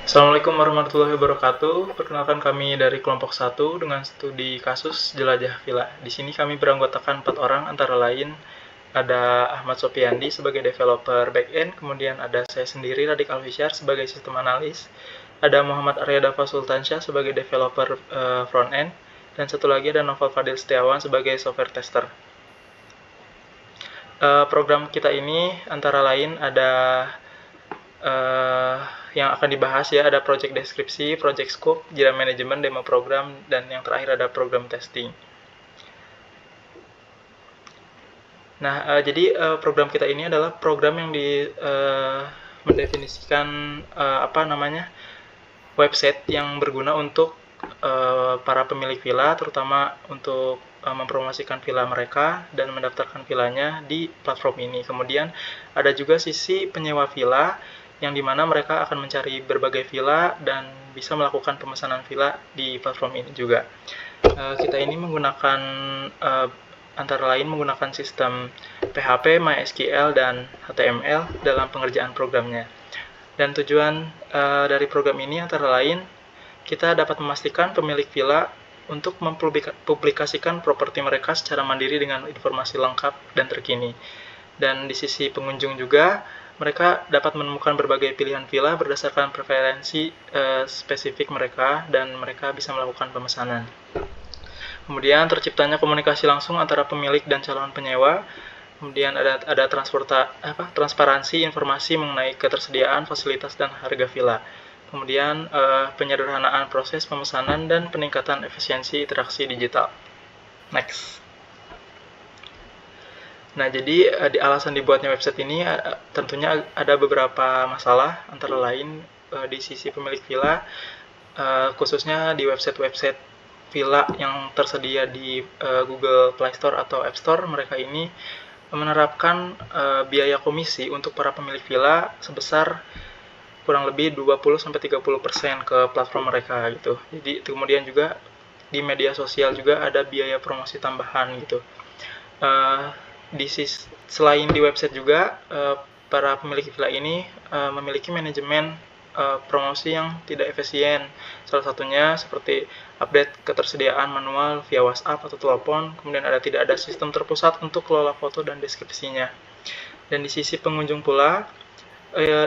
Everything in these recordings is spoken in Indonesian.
Assalamualaikum warahmatullahi wabarakatuh. Perkenalkan kami dari kelompok 1 dengan studi kasus jelajah villa. Di sini kami beranggotakan 4 orang, antara lain ada Ahmad Sopiandi sebagai developer backend, kemudian ada saya sendiri Radik Alfisyar sebagai sistem analis, ada Muhammad Arya Dafa Sultansyah sebagai developer frontend, dan satu lagi ada Novel Fadil Setiawan sebagai software tester. Program kita ini antara lain ada yang akan dibahas ya, ada project deskripsi, project scope, Jira manajemen, demo program, dan yang terakhir ada program testing. Nah, jadi program kita ini adalah program yang mendefinisikan website yang berguna untuk para pemilik villa, terutama untuk mempromosikan villa mereka dan mendaftarkan villanya di platform ini. Kemudian ada juga sisi penyewa villa, yang dimana mereka akan mencari berbagai villa dan bisa melakukan pemesanan villa di platform ini juga. Kita ini menggunakan antara lain menggunakan sistem PHP, MySQL, dan HTML dalam pengerjaan programnya. Dan tujuan dari program ini antara lain kita dapat memastikan pemilik villa untuk mempublikasikan properti mereka secara mandiri dengan informasi lengkap dan terkini. Dan di sisi pengunjung juga, mereka dapat menemukan berbagai pilihan villa berdasarkan preferensi spesifik mereka, dan mereka bisa melakukan pemesanan. Kemudian terciptanya komunikasi langsung antara pemilik dan calon penyewa. Kemudian ada transparansi informasi mengenai ketersediaan, fasilitas, dan harga villa. Kemudian penyederhanaan proses pemesanan dan peningkatan efisiensi interaksi digital. Next. Nah, jadi di alasan dibuatnya website ini tentunya ada beberapa masalah, antara lain di sisi pemilik villa, khususnya di website-website villa yang tersedia di Google Play Store atau App Store. Mereka ini menerapkan biaya komisi untuk para pemilik villa sebesar kurang lebih 20-30% ke platform mereka gitu. Jadi kemudian juga di media sosial juga ada biaya promosi tambahan gitu. Selain di website juga, para pemilik villa ini memiliki manajemen promosi yang tidak efisien. Salah satunya seperti update ketersediaan manual via WhatsApp atau telepon, kemudian tidak ada sistem terpusat untuk kelola foto dan deskripsinya. Dan di sisi pengunjung pula,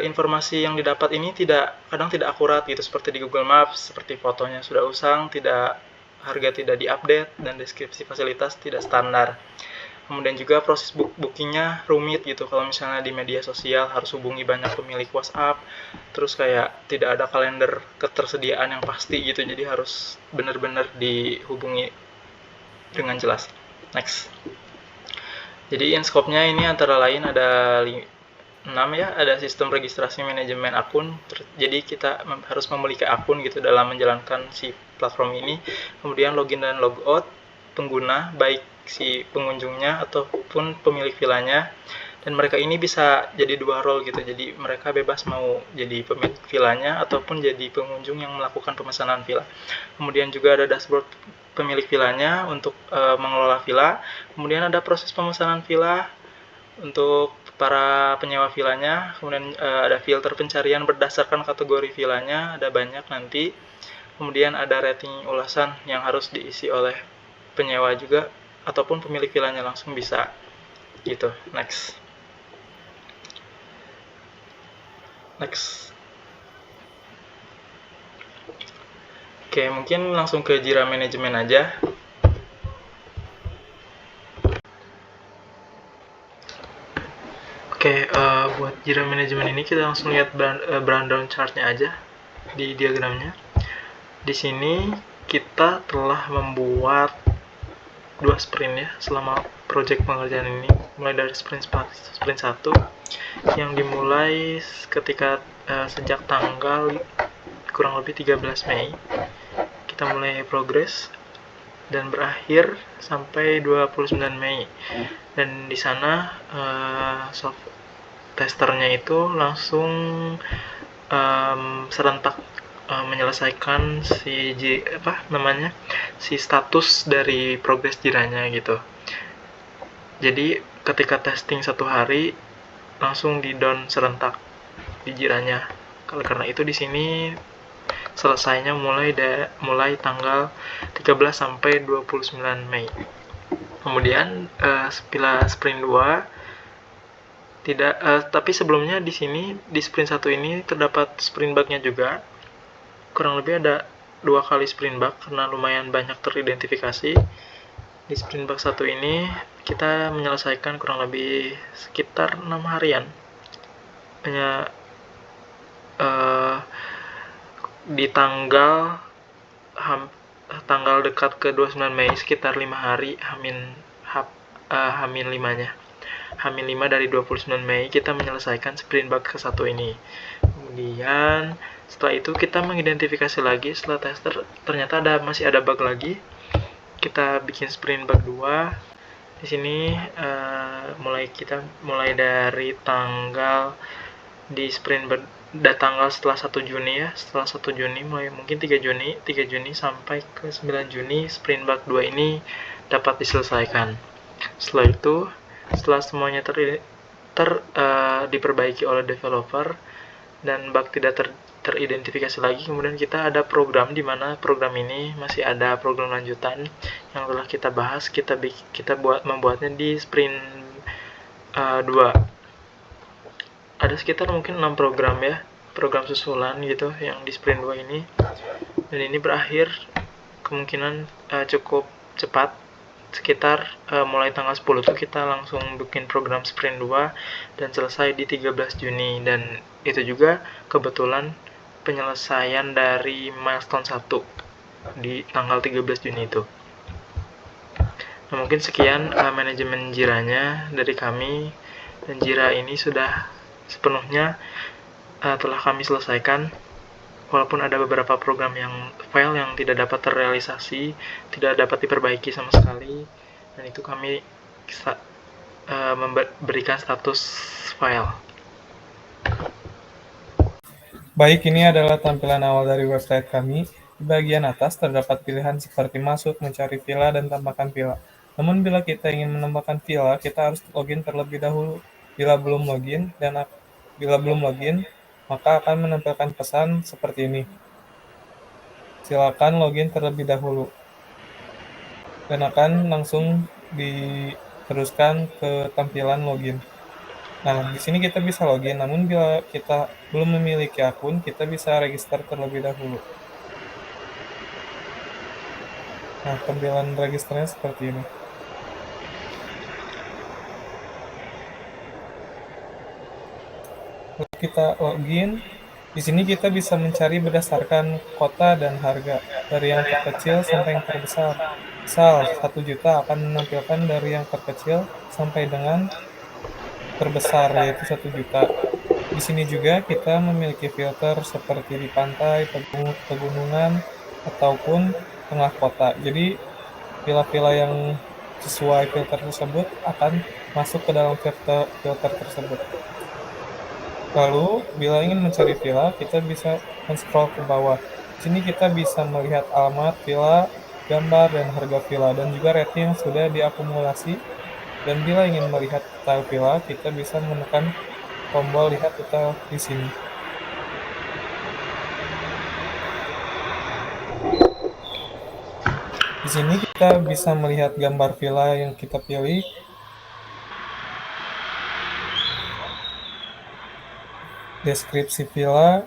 informasi yang didapat ini kadang tidak akurat gitu, seperti di Google Maps, seperti fotonya sudah usang, harga tidak diupdate, dan deskripsi fasilitas tidak standar. Kemudian juga proses bookingnya rumit gitu, kalau misalnya di media sosial harus hubungi banyak pemilik WhatsApp, terus kayak tidak ada kalender ketersediaan yang pasti gitu, jadi harus benar-benar dihubungi dengan jelas. Next. Jadi scope-nya ini antara lain ada 6 ya, ada sistem registrasi manajemen akun. Jadi kita harus memiliki akun gitu dalam menjalankan si platform ini. Kemudian login dan logout pengguna, baik si pengunjungnya ataupun pemilik villanya. Dan mereka ini bisa jadi dua role gitu, jadi mereka bebas mau jadi pemilik villanya ataupun jadi pengunjung yang melakukan pemesanan villa. Kemudian juga ada dashboard pemilik villanya untuk mengelola villa. Kemudian ada proses pemesanan villa untuk para penyewa villanya. Kemudian ada filter pencarian berdasarkan kategori villanya, ada banyak nanti. Kemudian ada rating ulasan yang harus diisi oleh penyewa juga ataupun pemilik villanya langsung bisa gitu. Next. Oke, mungkin langsung ke Jira manajemen aja. Oke, buat Jira manajemen ini kita langsung lihat rundown chart-nya aja di diagramnya. Di sini kita telah membuat 2 sprint ya selama project pengerjaan ini, mulai dari sprint 1 yang dimulai ketika sejak tanggal kurang lebih 13 Mei kita mulai progress dan berakhir sampai 29 Mei. Dan di sana soft testernya itu langsung serentak menyelesaikan si status dari progress jiranya gitu. Jadi ketika testing 1 hari langsung di down serentak di jiranya. Karena itu di sini selesainya mulai tanggal 13 sampai 29 Mei. Kemudian bila sprint 2 tidak tapi sebelumnya di sini di sprint 1 ini terdapat sprint bug-nya juga. Kurang lebih ada 2 kali sprint bug karena lumayan banyak teridentifikasi. Di sprint bug 1 ini kita menyelesaikan kurang lebih sekitar 6 harian. Hanya di tanggal dekat ke 29 Mei sekitar 5 hari Hamin 5-nya. Hamin 5 dari 29 Mei kita menyelesaikan sprint bug ke-1 ini. Kemudian setelah itu kita mengidentifikasi lagi setelah tester ternyata masih ada bug lagi. Kita bikin sprint bug 2. Di sini mulai dari tanggal di sprint tanggal setelah 1 Juni ya, setelah 1 Juni mulai mungkin 3 Juni sampai ke 9 Juni sprint bug 2 ini dapat diselesaikan. Setelah itu, setelah semuanya diperbaiki oleh developer dan bug tidak teridentifikasi lagi, kemudian kita ada program di mana program ini masih ada program lanjutan yang telah kita bahas, kita membuatnya di sprint 2. Ada sekitar mungkin 6 program ya, program susulan gitu yang di sprint 2 ini. Dan ini berakhir kemungkinan cukup cepat, sekitar mulai tanggal 10 tuh kita langsung bikin program sprint 2 dan selesai di 13 Juni. Dan itu juga kebetulan penyelesaian dari milestone 1 di tanggal 13 Juni itu. Nah, mungkin sekian manajemen Jira-nya dari kami, dan Jira ini sudah sepenuhnya telah kami selesaikan, walaupun ada beberapa program file yang tidak dapat terrealisasi, tidak dapat diperbaiki sama sekali, dan itu kami memberikan status file. Baik, ini adalah tampilan awal dari website kami. Di bagian atas terdapat pilihan seperti masuk, mencari villa, dan tambahkan villa. Namun bila kita ingin menambahkan villa, kita harus login terlebih dahulu. Bila belum login, maka akan menampilkan pesan seperti ini. Silakan login terlebih dahulu. Dan akan langsung diteruskan ke tampilan login. Nah, di sini kita bisa login, namun bila kita belum memiliki akun, kita bisa register terlebih dahulu. Nah, tampilan registernya seperti ini. Lalu kita login. Di sini kita bisa mencari berdasarkan kota dan harga, dari yang terkecil sampai yang terbesar. Misal, 1 juta akan menampilkan dari yang terkecil sampai dengan terbesar, yaitu 1 juta. Di sini juga kita memiliki filter seperti di pantai, pegunungan, ataupun tengah kota. Jadi, villa-villa yang sesuai filter tersebut akan masuk ke dalam filter tersebut. Lalu, bila ingin mencari villa, kita bisa men-scroll ke bawah. Di sini kita bisa melihat alamat villa, gambar, dan harga villa, dan juga rating yang sudah diakumulasi. Dan bila ingin melihat detail villa, kita bisa menekan tombol lihat detail di sini. Di sini kita bisa melihat gambar villa yang kita pilih, deskripsi villa,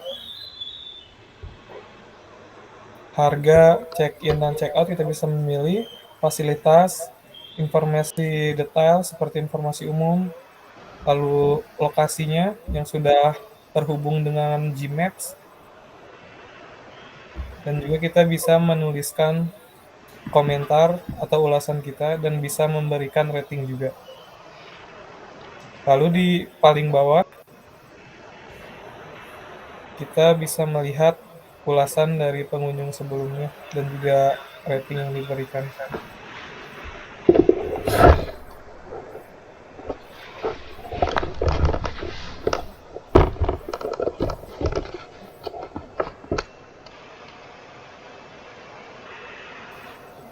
harga, check-in dan check-out kita bisa memilih, fasilitas, informasi detail seperti informasi umum, lalu lokasinya yang sudah terhubung dengan Gmaps, dan juga kita bisa menuliskan komentar atau ulasan kita dan bisa memberikan rating juga. Lalu di paling bawah kita bisa melihat ulasan dari pengunjung sebelumnya dan juga rating yang diberikan.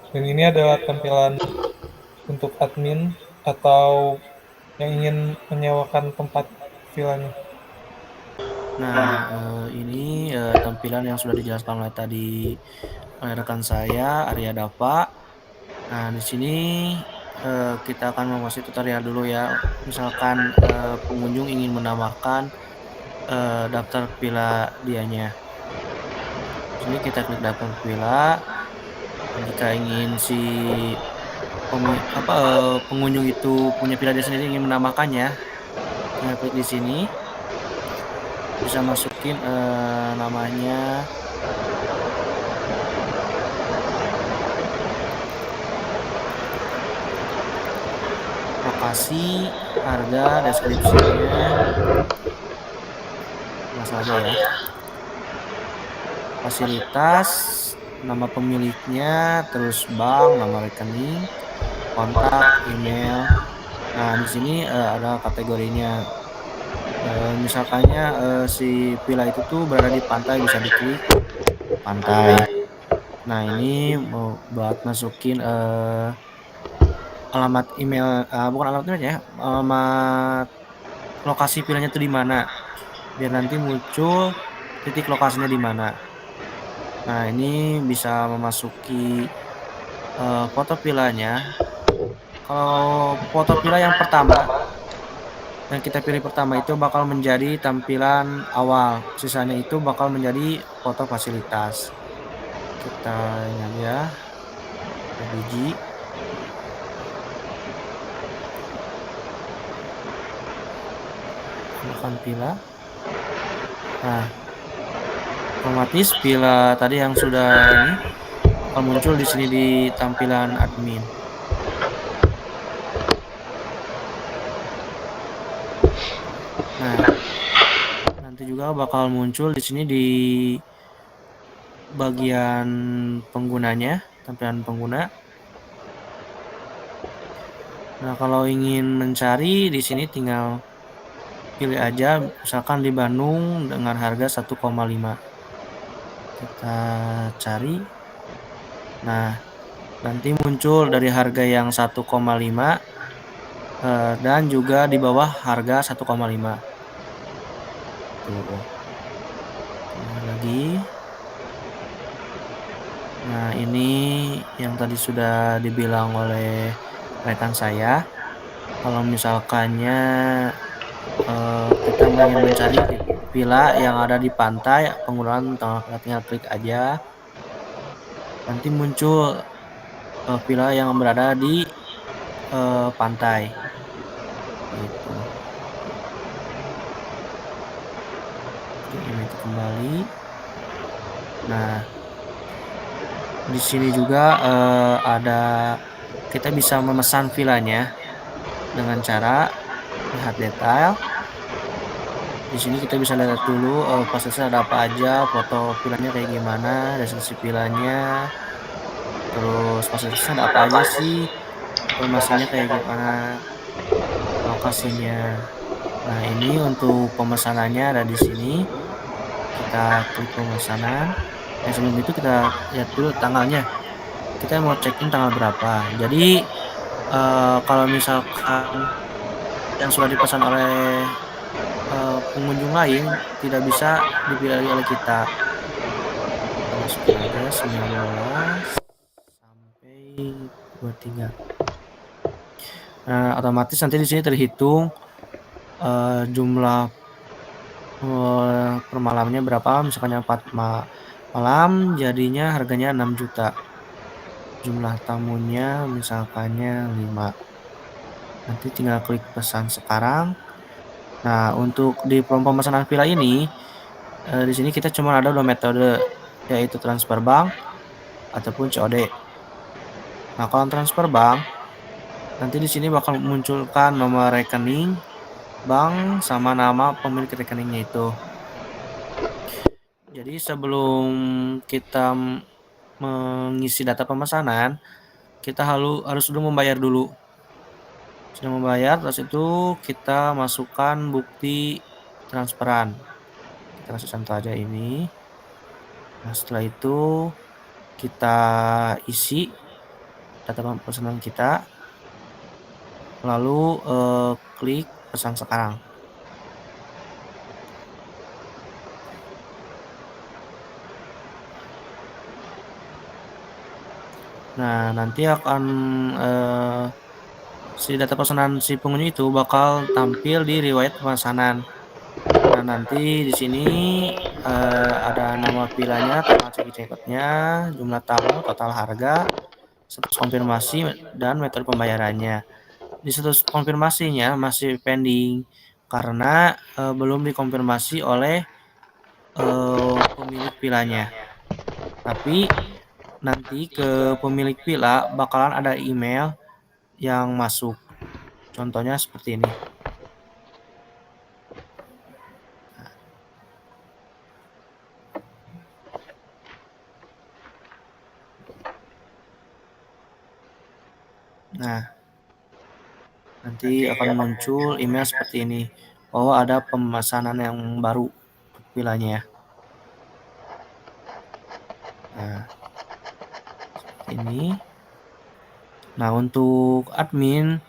Dan ini adalah tampilan untuk admin atau yang ingin menyewakan tempat villanya. Nah, ini tampilan yang sudah dijelaskan oleh tadi oleh rekan saya Arya Dava. Nah, di sini kita akan memasuki tutorial dulu ya. Misalkan pengunjung ingin menambahkan daftar villa dianya. Di sini kita klik daftar villa. Jika ingin si pengunjung itu punya villa dia sendiri ingin menambahkannya, tinggal klik di sini. Bisa masukin namanya, lokasi, harga, deskripsinya, langsung aja ya. Fasilitas, nama pemiliknya, terus bank, nama rekening, kontak, email. Nah, di sini ada kategorinya. Misalkannya si villa itu tuh berada di pantai, bisa diklik pantai. Nah, ini mau buat masukin alamat email, bukan alamat email ya, alamat lokasi villanya tuh di mana, biar nanti muncul titik lokasinya di mana. Nah, ini bisa memasuki foto villanya. Kalau foto villa yang pertama, yang kita pilih pertama itu bakal menjadi tampilan awal, sisanya itu bakal menjadi foto fasilitas. Kita ini aja, biji, tambahkan villa. Nah, otomatis villa tadi yang sudah ini bakal muncul di sini di tampilan admin. Nah, nanti juga bakal muncul di sini di bagian penggunanya, tampilan pengguna. Nah, kalau ingin mencari di sini tinggal pilih aja, misalkan di Bandung dengan harga 1,5. Kita cari. Nah, nanti muncul dari harga yang 1,5 dan juga di bawah harga 1,5. Tuh. Tambah lagi. Nah, ini yang tadi sudah dibilang oleh rekan saya. Kalau misalkannya kita ingin mencari villa yang ada di pantai, penggunaan tinggal klik aja. Nanti muncul villa yang berada di pantai. Gitu. Klik ini kembali. Nah, di sini juga ada, kita bisa memesan villanya dengan cara lihat detail. Di sini kita bisa lihat dulu fasilitasnya ada apa aja, foto villanya kayak gimana, deskripsi villanya, terus fasilitasnya ada apa aja sih, informasinya kayak gimana, lokasinya. Nah, ini untuk pemesanannya ada di sini. Kita klik pemesanan. Sebelum itu kita lihat dulu tanggalnya. Kita mau check-in tanggal berapa. Jadi kalau misalkan yang sudah dipesan oleh pengunjung lain tidak bisa dipilih oleh kita. Kita masukin aja 19 sampai 23. Nah, otomatis nanti di sini terhitung jumlah per malamnya berapa. Misalkan 4 malam jadinya harganya 6 juta. Jumlah tamunya misalkannya 5. Nanti tinggal klik pesan sekarang. Nah, untuk di pemesanan villa ini di sini kita cuma ada 2 metode, yaitu transfer bank ataupun COD. Nah, kalau transfer bank, nanti di sini bakal munculkan nomor rekening bank sama nama pemilik rekeningnya itu. Jadi sebelum kita mengisi data pemesanan, kita harus dulu membayar dulu. Sudah membayar, terus itu kita masukkan bukti transferan. Kita kasih contoh aja ini. Nah, setelah itu kita isi data pemesanan kita, lalu klik pesan sekarang. Nah, nanti akan si data pesanan si pengunjung itu bakal tampil di riwayat pemesanan. Nah, nanti di sini ada nama vilanya, tanggal check-in-nya, jumlah tamu, total harga, status konfirmasi, dan metode pembayarannya. Di status konfirmasinya masih pending karena belum dikonfirmasi oleh pemilik vilanya. Tapi nanti ke pemilik villa bakalan ada email yang masuk. Contohnya seperti ini. Nah, nanti akan muncul email seperti ini. Oh, ada pemesanan yang baru untuk villanya ya. Nah, seperti ini. Nah, untuk admin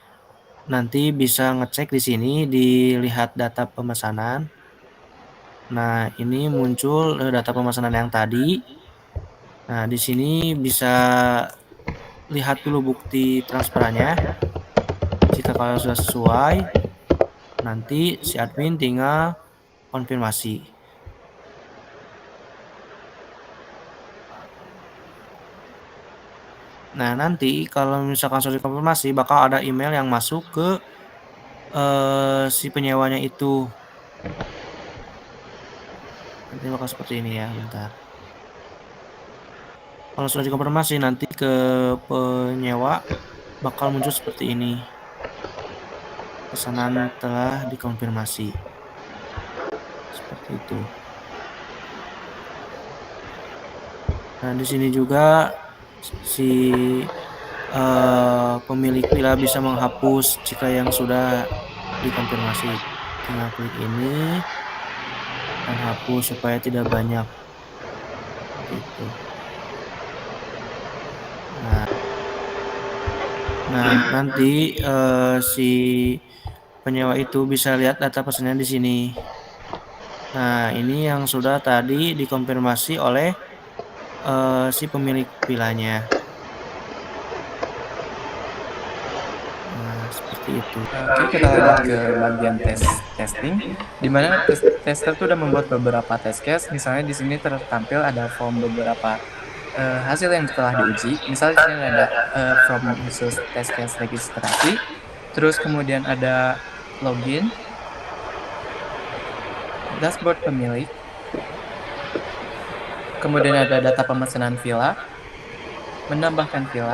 nanti bisa ngecek di sini, dilihat data pemesanan. Nah, ini muncul data pemesanan yang tadi. Nah, di sini bisa lihat dulu bukti transferannya. Jika kalau sudah sesuai, nanti si admin tinggal konfirmasi. Nah, nanti kalau misalkan sudah dikonfirmasi, bakal ada email yang masuk ke si penyewanya itu. Nanti bakal seperti ini ya, bentar. Kalau sudah dikonfirmasi, nanti ke penyewa bakal muncul seperti ini. Pesanan telah dikonfirmasi. Seperti itu. Nah, di sini juga si pemilik villa bisa menghapus jika yang sudah dikonfirmasi. Tinggal klik ini dan hapus supaya tidak banyak. Gitu. Nah, nanti si penyewa itu bisa lihat data pesannya di sini. Nah, ini yang sudah tadi dikonfirmasi oleh si pemilik villanya. Nah, seperti itu. Oke, kita lanjut ke bagian testing, di mana tester tuh udah membuat beberapa test case. Misalnya di sini tertampil ada form beberapa hasil yang telah diuji. Misalnya di sini ada form khusus test case registrasi, terus kemudian ada login, dashboard pemilik, kemudian ada data pemesanan villa, menambahkan villa,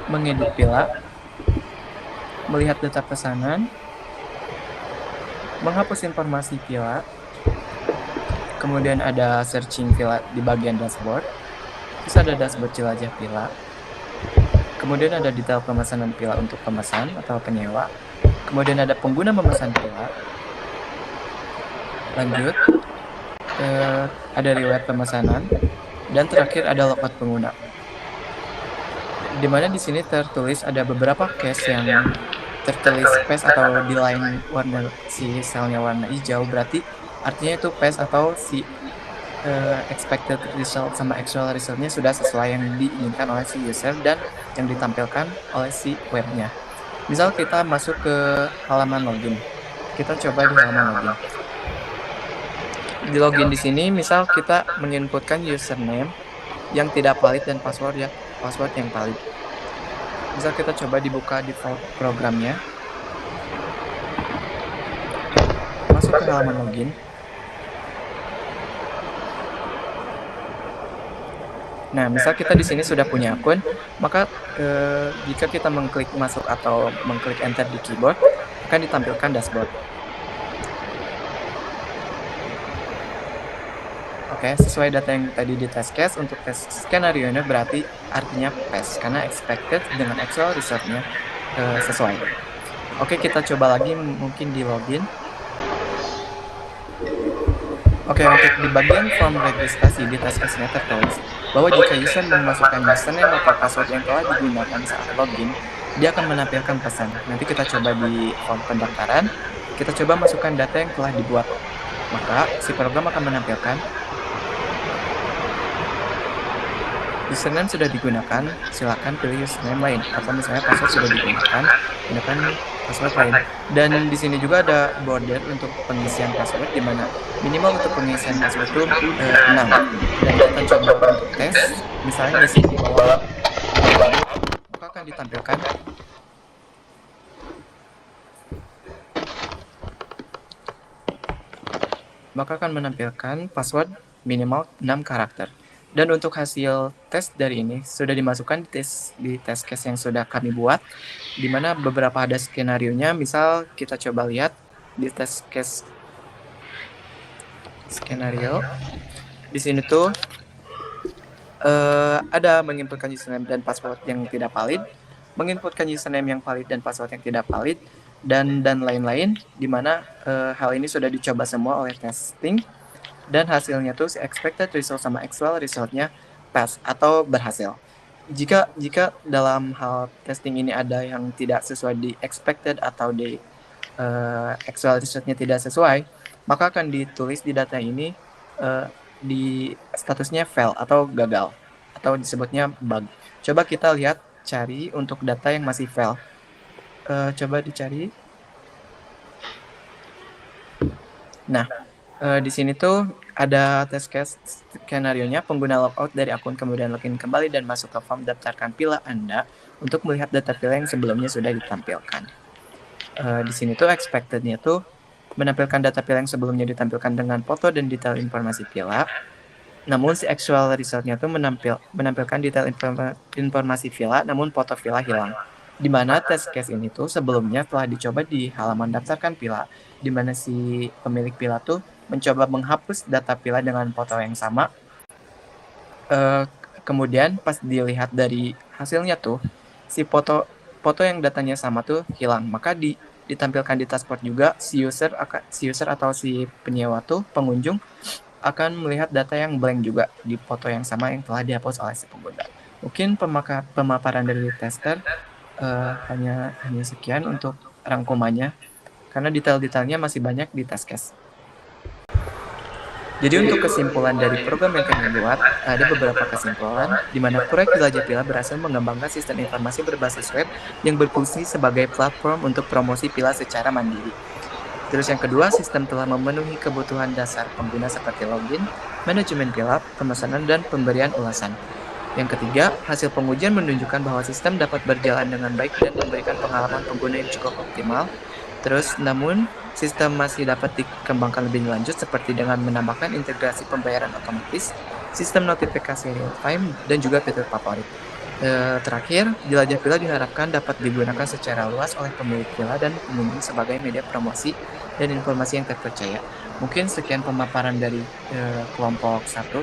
mengedit villa, melihat data pesanan, menghapus informasi villa, kemudian ada searching villa di bagian dashboard, terus ada dashboard jelajah villa, kemudian ada detail pemesanan villa untuk pemesan atau penyewa, kemudian ada pengguna memesan villa, lanjut ada riwayat pemesanan, dan terakhir ada logout pengguna. Dimana di sini tertulis ada beberapa case yang tertulis pass atau di line warna si selnya warna hijau, berarti artinya itu pass atau si expected result sama actual resultnya sudah sesuai yang diinginkan oleh si user dan yang ditampilkan oleh si webnya. Misal kita masuk ke halaman login, kita coba di halaman login. Di login di sini, misal kita menginputkan username yang tidak valid dan password yang valid. Misal kita coba dibuka default programnya, masuk ke halaman login. Nah, misal kita di sini sudah punya akun, maka jika kita mengklik masuk atau mengklik enter di keyboard, akan ditampilkan dashboard. Oke, sesuai data yang tadi di test case, untuk tes skenario-nya berarti artinya pass, karena expected dengan actual result-nya sesuai. Oke, kita coba lagi mungkin di login. Oke, untuk di bagian form registrasi di test case-nya tertulis bahwa jika user memasukkan username atau password yang telah digunakan saat login, dia akan menampilkan pesan. Nanti kita coba di form pendaftaran, kita coba masukkan data yang telah dibuat. Maka si program akan menampilkan Username sudah digunakan, silakan pilih username lain. Atau misalnya password sudah digunakan, gunakan password lain. Dan di sini juga ada border untuk pengisian password, di mana minimal untuk pengisian password itu 6. Dan kita coba untuk tes, misalnya ngisi di bawah 50, maka akan ditampilkan menampilkan password minimal 6 karakter. Dan untuk hasil tes dari ini sudah dimasukkan di test case yang sudah kami buat, di mana beberapa ada skenario-nya. Misal kita coba lihat di test case skenario. Di sini tuh ada menginputkan username dan password yang tidak valid, menginputkan username yang valid dan password yang tidak valid, dan lain-lain, di mana hal ini sudah dicoba semua oleh testing, dan hasilnya tuh si expected result sama actual resultnya pass atau berhasil. Jika dalam hal testing ini ada yang tidak sesuai di expected atau di actual resultnya tidak sesuai, maka akan ditulis di data ini di statusnya fail atau gagal, atau disebutnya bug. Coba kita lihat cari untuk data yang masih fail. Coba dicari. Nah, di sini tuh ada test case skenario-nya, pengguna logout dari akun kemudian login kembali dan masuk ke form daftarkan pila Anda untuk melihat data pila yang sebelumnya sudah ditampilkan. Di sini tuh expected-nya tuh menampilkan data pila yang sebelumnya ditampilkan dengan foto dan detail informasi pila. Namun si actual result-nya tuh menampilkan detail informasi pila, namun foto pila hilang. Di mana test case ini tuh sebelumnya telah dicoba di halaman daftarkan pila, di mana si pemilik pila tuh mencoba menghapus data pila dengan foto yang sama. Kemudian pas dilihat dari hasilnya tuh, si foto yang datanya sama tuh hilang. Maka ditampilkan di dashboard juga, si user atau si penyewa tuh, pengunjung, akan melihat data yang blank juga di foto yang sama yang telah dihapus oleh si pengguna. Mungkin pemaparan dari tester hanya sekian untuk rangkumannya, karena detail-detailnya masih banyak di test case. Jadi untuk kesimpulan dari program yang kami buat, ada beberapa kesimpulan, di mana proyek Jelajah Pila berhasil mengembangkan sistem informasi berbasis web yang berfungsi sebagai platform untuk promosi pila secara mandiri. Terus yang kedua, sistem telah memenuhi kebutuhan dasar pengguna seperti login, manajemen pila, pemesanan, dan pemberian ulasan. Yang ketiga, hasil pengujian menunjukkan bahwa sistem dapat berjalan dengan baik dan memberikan pengalaman pengguna yang cukup optimal. Terus, namun, sistem masih dapat dikembangkan lebih lanjut seperti dengan menambahkan integrasi pembayaran otomatis, sistem notifikasi real-time, dan juga fitur favorit. Terakhir, Jelajah Pila diharapkan dapat digunakan secara luas oleh pemilik pila dan pengunjung sebagai media promosi dan informasi yang terpercaya. Mungkin sekian pemaparan dari kelompok 1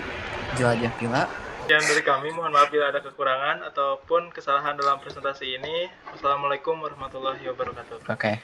Jelajah Pila. Sekian dari kami, mohon maaf bila ada kekurangan ataupun kesalahan dalam presentasi ini. Wassalamualaikum warahmatullahi wabarakatuh. Oke.